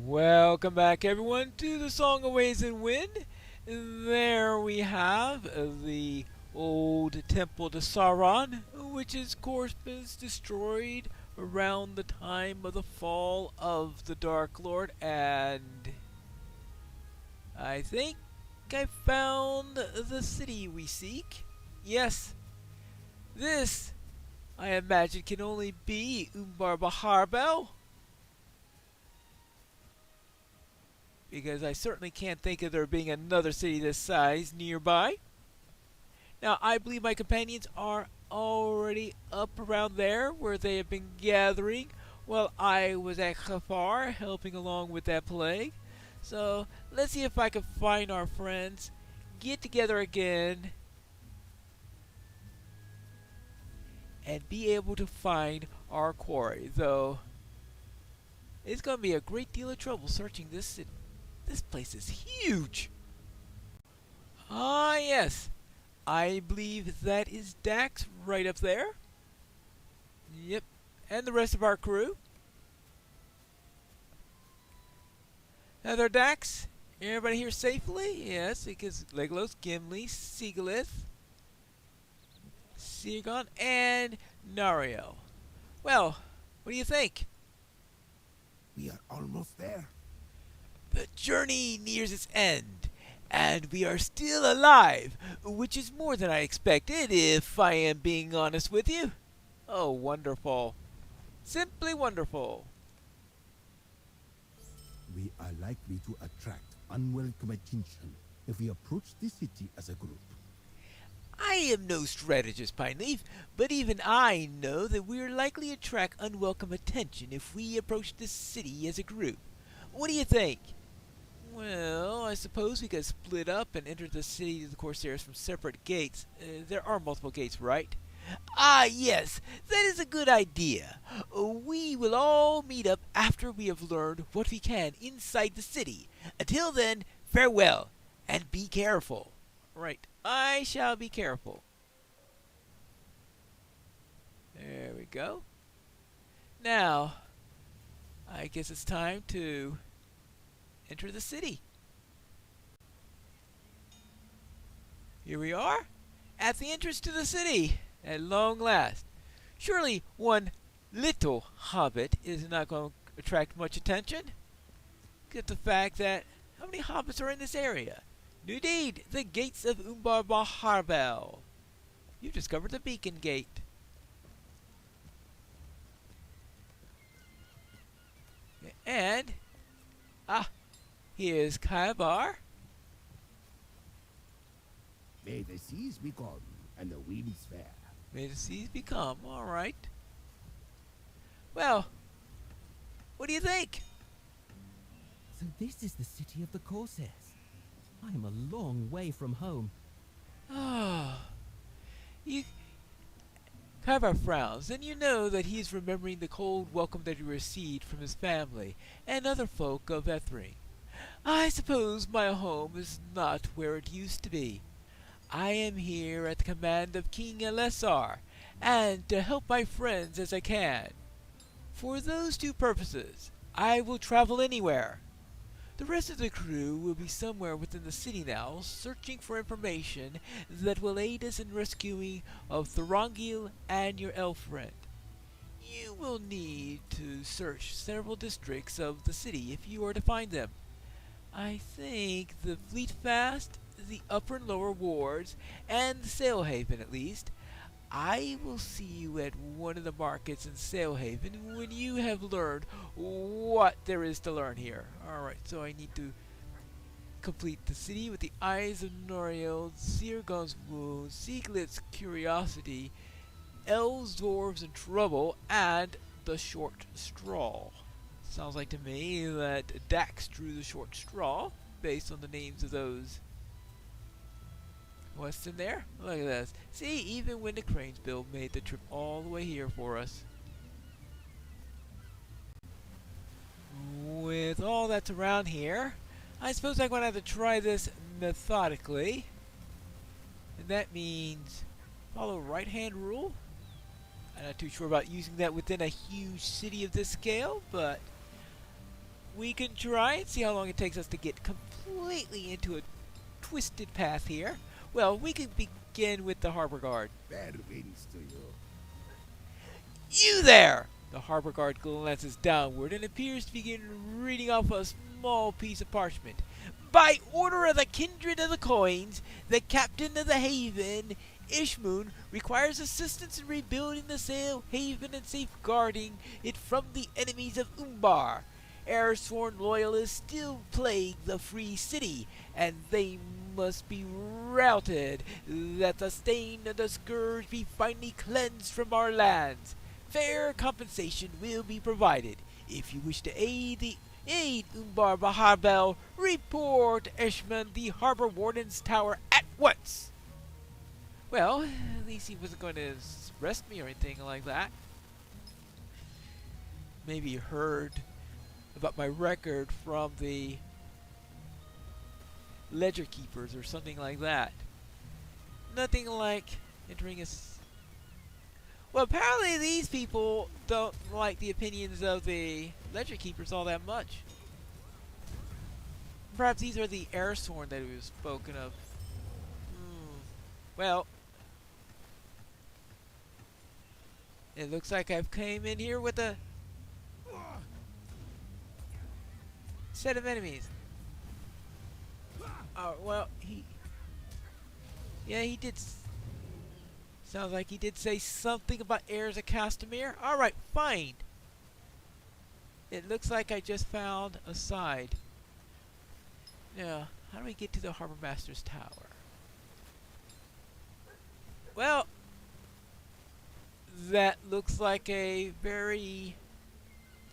Welcome back, everyone, to the Song of Ways and Wind. There we have the old temple to Sauron, which of course was destroyed around the time of the fall of the Dark Lord, and I think I found the city we seek. Yes, this, I imagine, can only be Umbar Baharbel, because I certainly can't think of there being another city this size nearby. Now, I believe my companions are already up around there where they have been gathering while I was at Khafar helping along with that plague. So, let's see if I can find our friends, get together again, and be able to find our quarry. Though, it's going to be a great deal of trouble searching this city. This place is huge. Ah, yes. I believe that is Dax right up there. Yep. And the rest of our crew. Heather, Dax, everybody here safely? Yes, because Legolas, Gimli, Sigalith, Sirgon, and Nariel. Well, what do you think? We are almost there. The journey nears its end, and we are still alive, which is more than I expected, if I am being honest with you. Oh, wonderful. Simply wonderful. We are likely to attract unwelcome attention if we approach the city as a group. I am no strategist, Pineleaf, but even I know that we are likely to attract unwelcome attention if we approach the city as a group. What do you think? Well, I suppose we could split up and enter the city of the Corsairs from separate gates. There are multiple gates, right? Ah, yes, that is a good idea. We will all meet up after we have learned what we can inside the city. Until then, farewell, and be careful. Right, I shall be careful. There we go. Now, I guess it's time to enter the city. Here we are, at the entrance to the city, at long last. Surely one little hobbit is not going to attract much attention. Get the fact that how many hobbits are in this area? Indeed, the gates of Umbar Baharbel. You've discovered the beacon gate. And here's Kaibar. May the seas be calm and the winds fair. May the seas be calm. All right. Well, what do you think? So this is the city of the Corsairs. I am a long way from home. You Kaibar frowns, and you know that he is remembering the cold welcome that he received from his family and other folk of Ethring. I suppose my home is not where it used to be. I am here at the command of King Elessar, and to help my friends as I can. For those two purposes, I will travel anywhere. The rest of the crew will be somewhere within the city now, searching for information that will aid us in rescuing of Thorongil and your elf friend. You will need to search several districts of the city if you are to find them. I think the Fleetfast, the upper and lower wards, and the Sailhaven at least. I will see you at one of the markets in Sailhaven when you have learned what there is to learn here. Alright, so I need to complete the city with the Eyes of Noriel, Zirgon's Wound, Sieglit's Curiosity, Elves, Dwarves in Trouble, and the Short Straw. Sounds like to me that Dax drew the short straw based on the names of those. What's in there? Look at this. See, even when the Cranesbill made the trip all the way here for us. With all that's around here, I suppose I'm going to have to try this methodically. And that means follow right-hand rule. I'm not too sure about using that within a huge city of this scale, but We can try and see how long it takes us to get completely into a twisted path here. Well, we can begin with the harbor guard. Bad winds to you. You there! The harbor guard glances downward and appears to begin reading off a small piece of parchment. By order of the kindred of the coins, the captain of the haven, Ishmoon, requires assistance in rebuilding the sail haven and safeguarding it from the enemies of Umbar. Air-sworn loyalists still plague the free city, and they must be routed, that the stain of the scourge be finally cleansed from our lands. Fair compensation will be provided. If you wish to aid Umbar Baharbel, report Eshman the harbor warden's tower at once. Well, at least he wasn't going to arrest me or anything like that. Maybe he heard about my record from the ledger keepers or something like that. Nothing like entering a... Well, apparently these people don't like the opinions of the ledger keepers all that much. Perhaps these are the air-sworn that he was spoken of. Well, it looks like I've came in here with a set of enemies. Oh, well, he did. Sounds like he did say something about heirs of Castamere. Alright, fine. It looks like I just found a side. Now, how do we get to the Harbor Master's Tower? Well, that looks like a very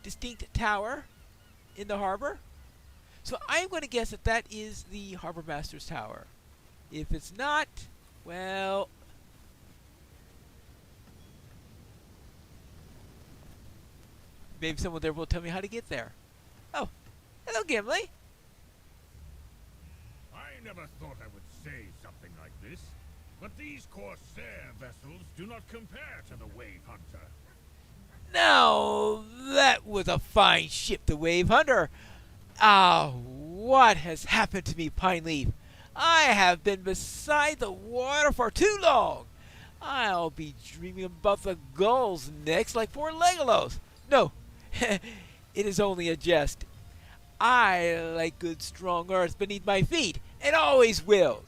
distinct tower in the harbor. So I'm going to guess that that is the Harbor Master's Tower. If it's not, well... maybe someone there will tell me how to get there. Oh, hello, Gimli. I never thought I would say something like this, but these Corsair vessels do not compare to the Wave Hunter. Now, that was a fine ship, the Wave Hunter. Ah, what has happened to me, Pine Leaf? I have been beside the water for too long. I'll be dreaming about the gulls next like poor Legolas. No, it is only a jest. I like good strong earth beneath my feet, and always will.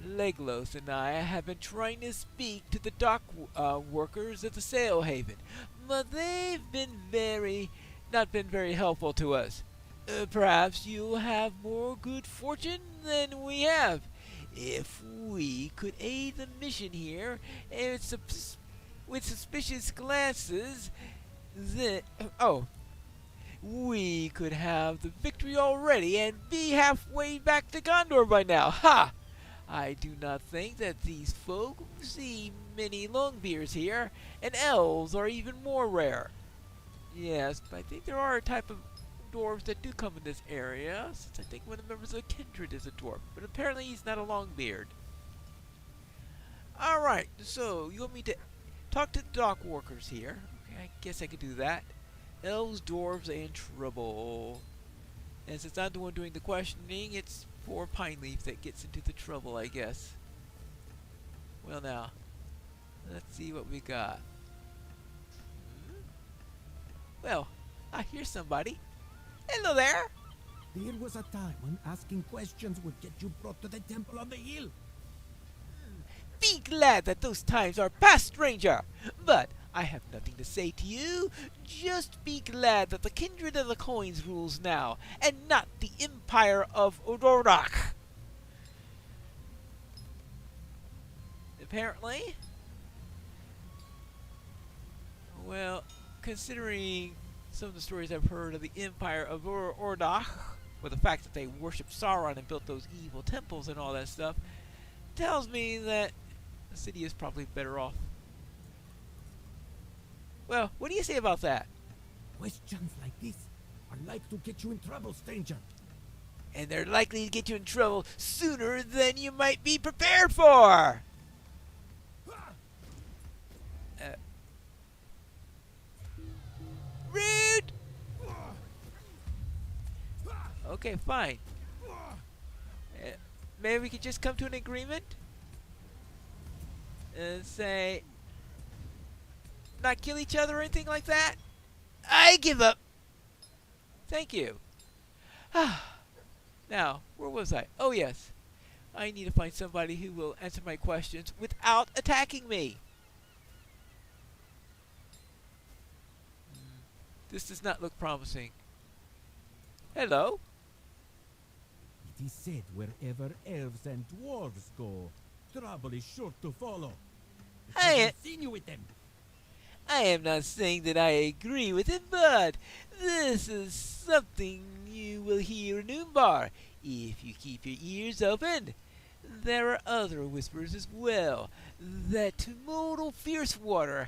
Legolas and I have been trying to speak to the dock workers at the sail haven, but they've been not been very helpful to us. Perhaps you'll have more good fortune than we have. If we could aid the mission here, and with suspicious glances, then we could have the victory already and be halfway back to Gondor by now. Ha! I do not think that these folk see many longbeards here, and elves are even more rare. Yes, but I think there are a type of dwarves that do come in this area, since I think one of the members of the kindred is a dwarf, but apparently he's not a longbeard. Alright, so you want me to talk to the dock workers here? Okay, I guess I could do that. Elves, dwarves, and trouble. And since I'm the one doing the questioning, it's poor Pine Leaf that gets into the trouble, I guess. Well now, let's see what we got. Well, I hear somebody. Hello there! There was a time when asking questions would get you brought to the temple on the hill. Be glad that those times are past, stranger! But I have nothing to say to you. Just be glad that the kindred of the coins rules now, and not the empire of Odorak. Apparently. Well, considering some of the stories I've heard of the empire of Ordach, with the fact that they worship Sauron and built those evil temples and all that stuff, tells me that the city is probably better off. Well, what do you say about that? Questions like this are like to get you in trouble, stranger. And they're likely to get you in trouble sooner than you might be prepared for! Rude! Okay, fine. Maybe we could just come to an agreement and say not kill each other or anything like that. I give up. Thank you. Now, where was I? Oh, yes. I need to find somebody who will answer my questions without attacking me. This does not look promising. Hello? It is said wherever elves and dwarves go, trouble is sure to follow. I Continue with them. am not saying that I agree with it, but this is something you will hear in Umbar if you keep your ears open. There are other whispers as well. That tumultual Fiercewater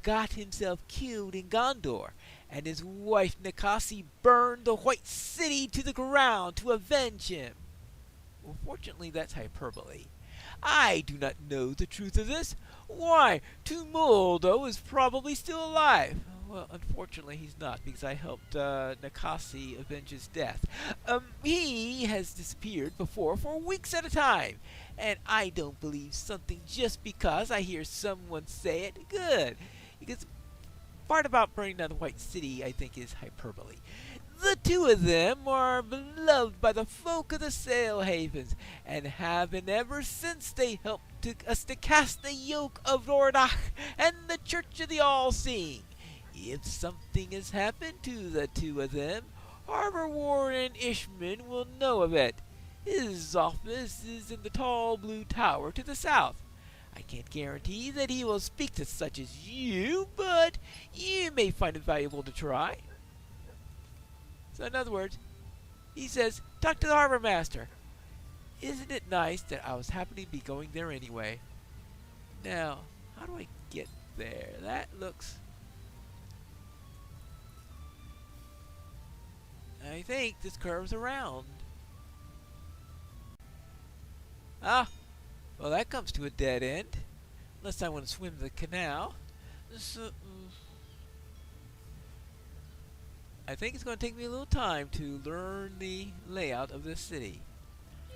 got himself killed in Gondor, and his wife Nikasi burned the White City to the ground to avenge him. Well, fortunately, that's hyperbole. I do not know the truth of this. Why, Tumuldo is probably still alive. Well, unfortunately, he's not, because I helped Nikasi avenge his death. He has disappeared before for weeks at a time, and I don't believe something just because I hear someone say it. Good, because the part about burning down the White City, I think, is hyperbole. The two of them are beloved by the folk of the Sail Havens, and have been ever since they helped us to cast the yoke of Lordach and the Church of the All-Seeing. If something has happened to the two of them, Harbor Warden Ishman will know of it. His office is in the tall blue tower to the south. I can't guarantee that he will speak to such as you, but you may find it valuable to try. So in other words, he says, talk to the harbor master. Isn't it nice that I was happening to be going there anyway? Now, how do I get there? That looks... I think this curves around. Ah, well that comes to a dead end. Unless I want to swim the canal. So, I think it's going to take me a little time to learn the layout of this city.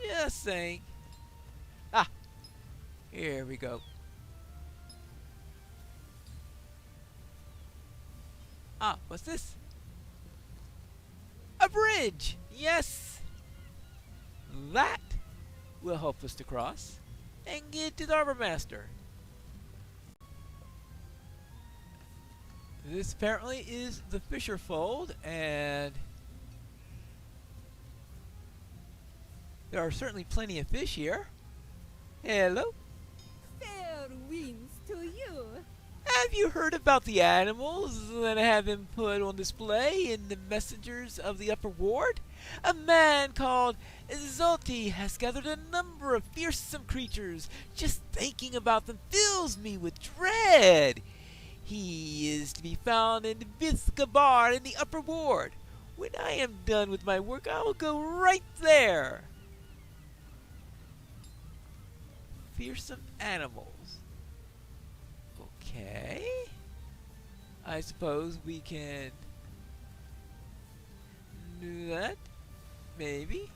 Just saying. Ah, here we go. Ah, what's this? A bridge! Yes! That will help us to cross and get to the harbor master. This apparently is the Fisher Fold, and there are certainly plenty of fish here. Hello? Fair winds to you. Have you heard about the animals that have been put on display in the Messengers of the Upper Ward? A man called Zolti has gathered a number of fearsome creatures. Just thinking about them fills me with dread. He is to be found in the Bar in the Upper Ward. When I am done with my work, I will go right there. Fearsome animals. Okay. I suppose we can do that. Maybe.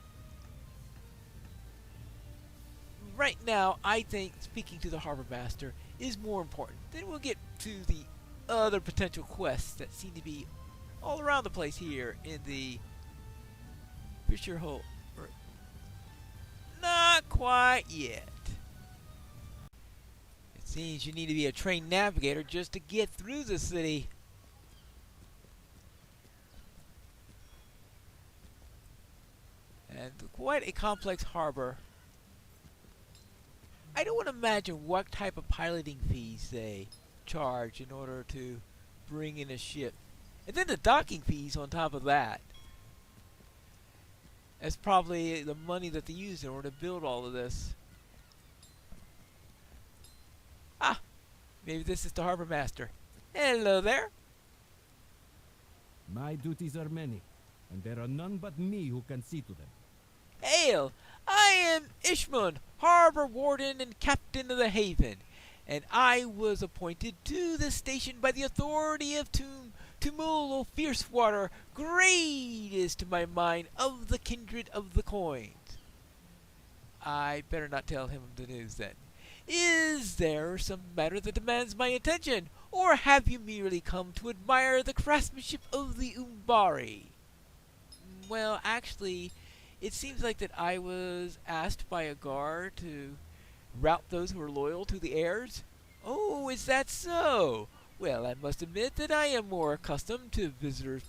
Right now, I think speaking to the harbor master is more important. Then we'll get to the other potential quests that seem to be all around the place here in the Fisher Hole. Not quite yet. It seems you need to be a trained navigator just to get through the city. And quite a complex harbor. I don't want to imagine what type of piloting fees they charge in order to bring in a ship. And then the docking fees on top of that. That's probably the money that they use in order to build all of this. Ah, maybe this is the harbor master. Hello there. My duties are many, and there are none but me who can see to them. Hail! I am Ishmun, harbor warden and captain of the haven, and I was appointed to this station by the authority of Tumul fierce water, great is to my mind of the kindred of the coins. I better not tell him the news then. Is there some matter that demands my attention, or have you merely come to admire the craftsmanship of the Umbari? Well, actually, it seems like that I was asked by a guard to rout those who are loyal to the heirs. Oh, is that so? Well, I must admit that I am more accustomed to visitors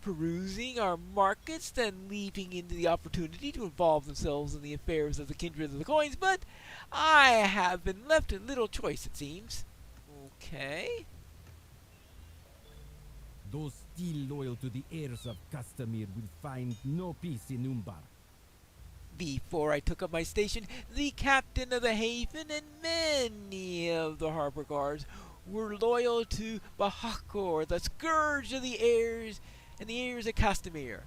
perusing our markets than leaping into the opportunity to involve themselves in the affairs of the kindred of the coins, but I have been left little choice, it seems. Okay. Those still loyal to the heirs of Castamir will find no peace in Umbar. Before I took up my station, the captain of the haven and many of the harbor guards were loyal to Bahakor, the scourge of the heirs and the heirs of Castamir.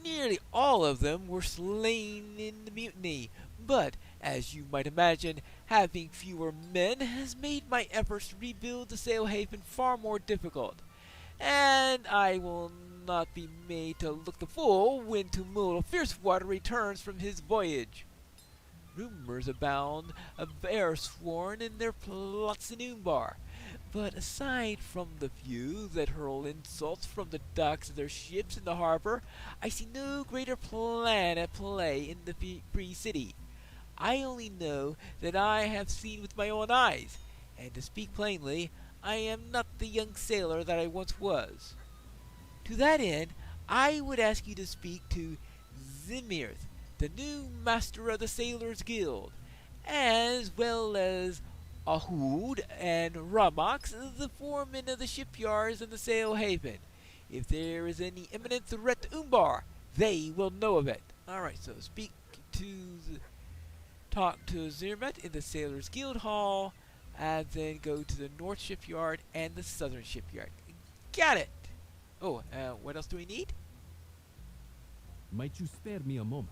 Nearly all of them were slain in the mutiny, but, as you might imagine, having fewer men has made my efforts to rebuild the sail haven far more difficult. And I will not be made to look the fool when Tumul Fierce Water returns from his voyage. Rumors abound of air sworn in their plots in Umbar, but aside from the few that hurl insults from the docks of their ships in the harbor, I see no greater plan at play in the free city. I only know that I have seen with my own eyes, and to speak plainly, I am not the young sailor that I once was. To that end, I would ask you to speak to Zimirth, the new master of the Sailors' Guild, as well as Ahud and Ramax, the foremen of the shipyards and the sail haven. If there is any imminent threat to Umbar, they will know of it. Alright, so talk to Zirmet in the Sailors' Guild Hall, and then go to the North Shipyard and the Southern Shipyard. Got it! Oh, what else do we need? Might you spare me a moment?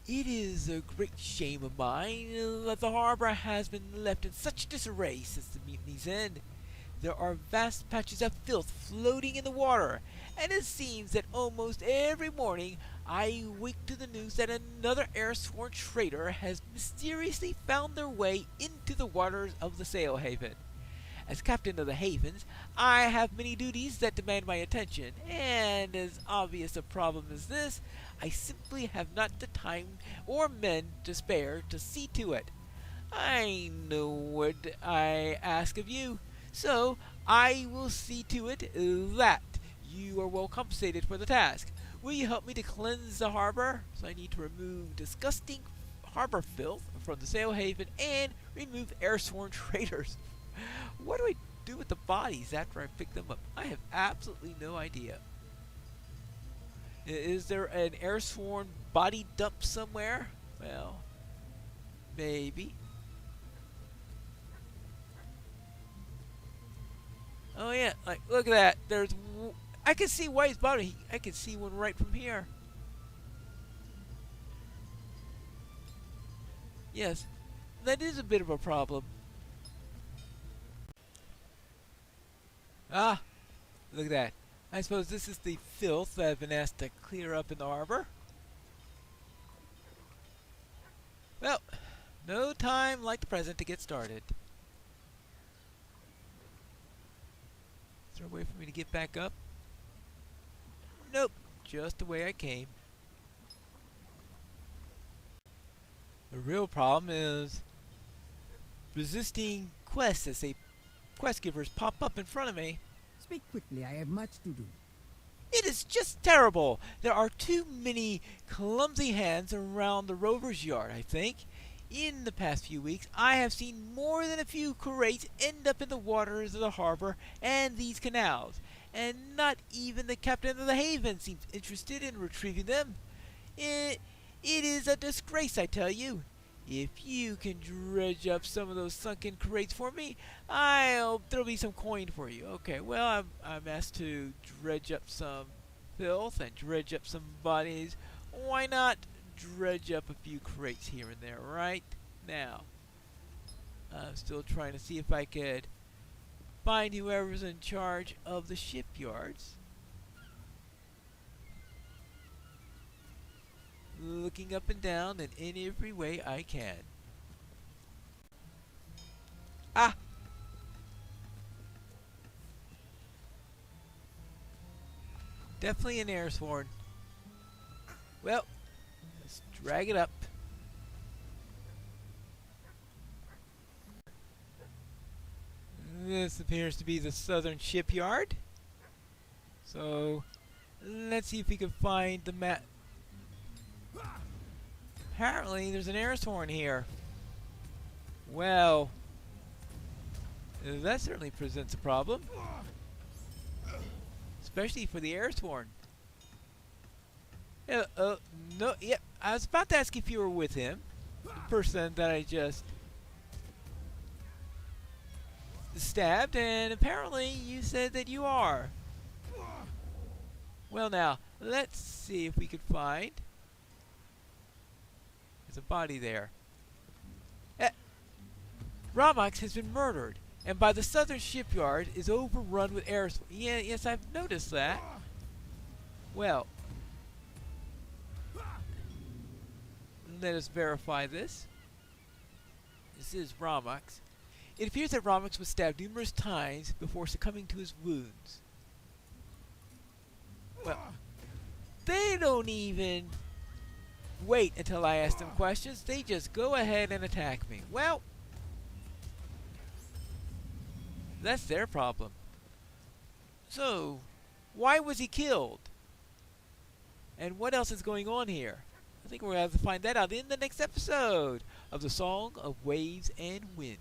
It is a great shame of mine that the harbor has been left in such disarray since the mutiny's end. There are vast patches of filth floating in the water, and it seems that almost every morning I wake to the news that another air-sworn traitor has mysteriously found their way into the waters of the sail haven. As captain of the havens, I have many duties that demand my attention, and as obvious a problem as this, I simply have not the time or men to spare to see to it. I know what I ask of you, so I will see to it that you are well compensated for the task. Will you help me to cleanse the harbor? So I need to remove disgusting harbor filth from the sail haven and remove air-sworn traitors. What do I do with the bodies after I pick them up? I have absolutely no idea. Is there an air-sworn body dump somewhere? Well, maybe. Oh yeah, like look at that. I can see White's body. I can see one right from here. Yes, that is a bit of a problem. Ah, look at that. I suppose this is the filth that I've been asked to clear up in the harbor. Well, no time like the present to get started. Is there a way for me to get back up? Nope, just the way I came. The real problem is resisting quests as quest givers pop up in front of me. Speak quickly, I have much to do. It is just terrible. There are too many clumsy hands around the rover's yard, I think. In the past few weeks, I have seen more than a few crates end up in the waters of the harbor and these canals, and not even the captain of the haven seems interested in retrieving them. It is a disgrace, I tell you. If you can dredge up some of those sunken crates for me, there'll be some coin for you. Okay, well, I'm asked to dredge up some filth and dredge up some bodies. Why not dredge up a few crates here and there, right? Now, I'm still trying to see if I could find whoever's in charge of the shipyards. Looking up and down in every way I can. Ah! Definitely an air sworn. Well, let's drag it up. This appears to be the southern shipyard. So, let's see if we can find the map. Apparently, there's an air sworn here. Well, that certainly presents a problem. Especially for the air sworn. No, yep. I was about to ask if you were with him. The person that I just stabbed, and apparently you said that you are. Well now, let's see if we can find. There's a body there. Ramax has been murdered, and by the southern shipyard is overrun with air. Yes, I've noticed that. Well, let us verify this. This is Ramax. It appears that Ramax was stabbed numerous times before succumbing to his wounds. Well, they don't even wait until I ask them questions. They just go ahead and attack me. Well, that's their problem. So, why was he killed? And what else is going on here? I think we're going to have to find that out in the next episode of The Song of Waves and Wind.